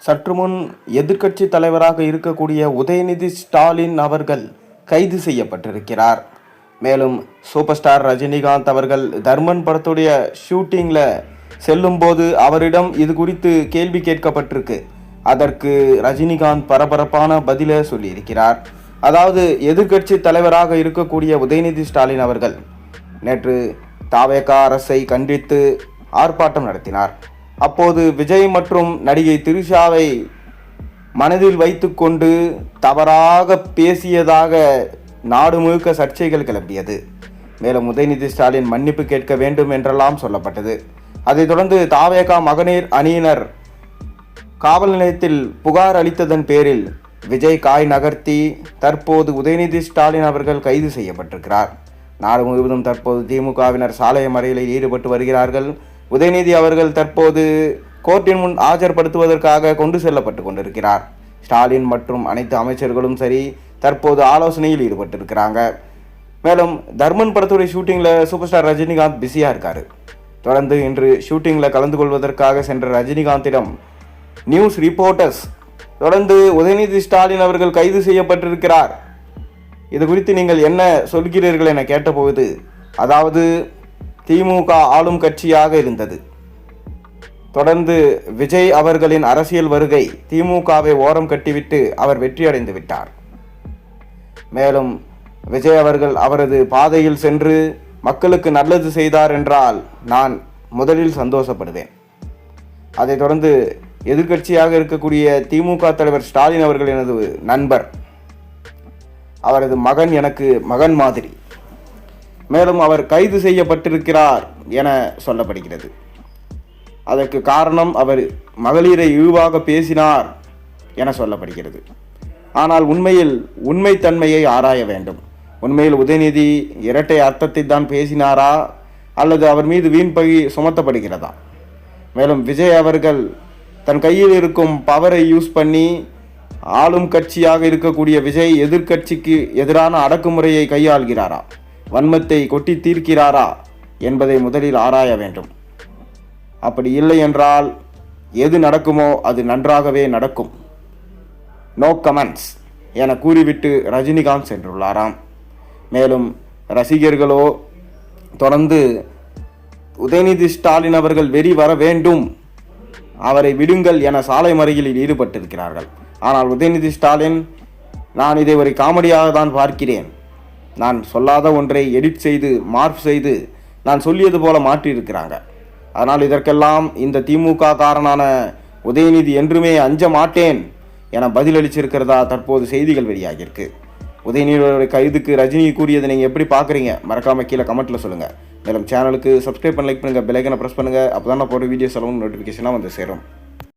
சற்று முன் எதிர்க்கட்சி தலைவராக இருக்கக்கூடிய உதயநிதி ஸ்டாலின் அவர்கள் கைது செய்யப்பட்டிருக்கிறார். மேலும் சூப்பர் ஸ்டார் ரஜினிகாந்த் அவர்கள் தர்மன் படத்துடைய ஷூட்டிங்கில் செல்லும்போது அவரிடம் இது குறித்து கேள்வி கேட்கப்பட்டிருக்கு. அதற்கு ரஜினிகாந்த் பரபரப்பான பதிலை சொல்லியிருக்கிறார். அதாவது எதிர்க்கட்சி தலைவராக இருக்கக்கூடிய உதயநிதி ஸ்டாலின் அவர்கள் நேற்று தவேக அரசை கண்டித்து ஆர்ப்பாட்டம் நடத்தினார். அப்போது விஜய் மற்றும் நடிகை திரிஷாவை மனதில் வைத்துக்கொண்டு தவறாக பேசியதாக நாடு முழுக்க சர்ச்சைகள் கிளம்பியது. மேலும் உதயநிதி ஸ்டாலின் மன்னிப்பு கேட்க வேண்டும் என்றெல்லாம் சொல்லப்பட்டது. அதைத் தொடர்ந்து தவேக மகளிர் அணியினர் காவல் நிலையத்தில் புகார் அளித்ததன் பேரில் விஜய் காய் நகர்த்தி தற்போது உதயநிதி ஸ்டாலின் அவர்கள் கைது செய்யப்பட்டிருக்கிறார். நாடு முழுவதும் தற்போது திமுகவினர் சாலை மறியலில் ஈடுபட்டு வருகிறார்கள். உதயநிதி அவர்கள் தற்போது கோர்ட்டின் முன் ஆஜர்படுத்துவதற்காக கொண்டு செல்லப்பட்டு கொண்டிருக்கிறார். ஸ்டாலின் மற்றும் அனைத்து அமைச்சர்களும் சரி தற்போது ஆலோசனையில் ஈடுபட்டிருக்கிறாங்க. மேலும் தர்மன் படத்துடைய ஷூட்டிங்கில் சூப்பர் ஸ்டார் ரஜினிகாந்த் பிஸியாக இருக்கார். தொடர்ந்து இன்று ஷூட்டிங்கில் கலந்து கொள்வதற்காக சென்ற ரஜினிகாந்திடம் நியூஸ் ரிப்போர்ட்டர்ஸ் தொடர்ந்து உதயநிதி ஸ்டாலின் அவர்கள் கைது செய்யப்பட்டிருக்கிறார், இது குறித்து நீங்கள் என்ன சொல்கிறீர்கள் என கேட்டபோது, அதாவது திமுக ஆளும் கட்சியாக இருந்தது. தொடர்ந்து விஜய் அவர்களின் அரசியல் வருகை திமுகவை ஓரம் கட்டிவிட்டு அவர் வெற்றியடைந்து விட்டார். மேலும் விஜய் அவர்கள் அவரது பாதையில் சென்று மக்களுக்கு நல்லது செய்தார் என்றால் நான் முதலில் சந்தோஷப்படுவேன். அதைத் தொடர்ந்து எதிர்க்கட்சியாக இருக்கக்கூடிய திமுக தலைவர் ஸ்டாலின் அவர்கள் எனது நண்பர், அவரது மகன் எனக்கு மகன் மாதிரி. மேலும் அவர் கைது செய்யப்பட்டிருக்கிறார் என சொல்லப்படுகிறது. அதற்கு காரணம் அவர் மகளிரை இழிவாக பேசினார் என சொல்லப்படுகிறது. ஆனால் உண்மையில் உண்மைத்தன்மையை ஆராய வேண்டும். உண்மையில் உதயநிதி இரட்டை அர்த்தத்தை தான் பேசினாரா அல்லது அவர் மீது வீண் பழி சுமத்தப்படுகிறதா? மேலும் விஜய் அவர்கள் தன் கையில் இருக்கும் பவரை யூஸ் பண்ணி ஆளும் கட்சியாக இருக்கக்கூடிய விஜய் எதிர்க்கட்சிக்கு எதிரான அடக்குமுறையை கையாள்கிறாரா, வன்மத்தை கொட்டி தீர்க்கிறாரா என்பதை முதலில் ஆராய வேண்டும். அப்படி இல்லை என்றால் எது நடக்குமோ அது நன்றாகவே நடக்கும். நோ கமெண்ட்ஸ் என கூறிவிட்டு ரஜினிகாந்த் சென்றுள்ளாராம். மேலும் ரசிகர்களோ தொடர்ந்து உதயநிதி ஸ்டாலின் அவர்கள் வெறி வர வேண்டும், அவரை விடுங்கள் என சாலை மறியலில் ஈடுபட்டிருக்கிறார்கள். ஆனால் உதயநிதி ஸ்டாலின், நான் இதை ஒரு காமெடியாக தான் பார்க்கிறேன், நான் சொல்லாத ஒன்றை எடிட் செய்து மார்க் செய்து நான் சொல்லியது போல மாற்றியிருக்கிறாங்க. அதனால் இதற்கெல்லாம் இந்த திமுக காரனான உதயநிதி என்றுமே அஞ்ச மாட்டேன் என பதிலளிச்சிருக்கிறதா தற்போது செய்திகள் வெளியாகியிருக்கு. உதயநிதியோட கைதுக்கு ரஜினி கூறியதை நீங்கள் எப்படி பார்க்குறீங்க? மறக்காமல் கீழே கமெண்ட்டில் சொல்லுங்கள். மேலும் சேனலுக்கு சப்ஸ்கிரைப் பண்ணி லைக் பண்ணுங்கள், பெல் ஐக்கனை ப்ரெஸ் பண்ணுங்கள். அப்போ தான் நான் போடுற வீடியோஸ் எல்லாம் நோட்டிஃபிகேஷனாக வந்து சேரும்.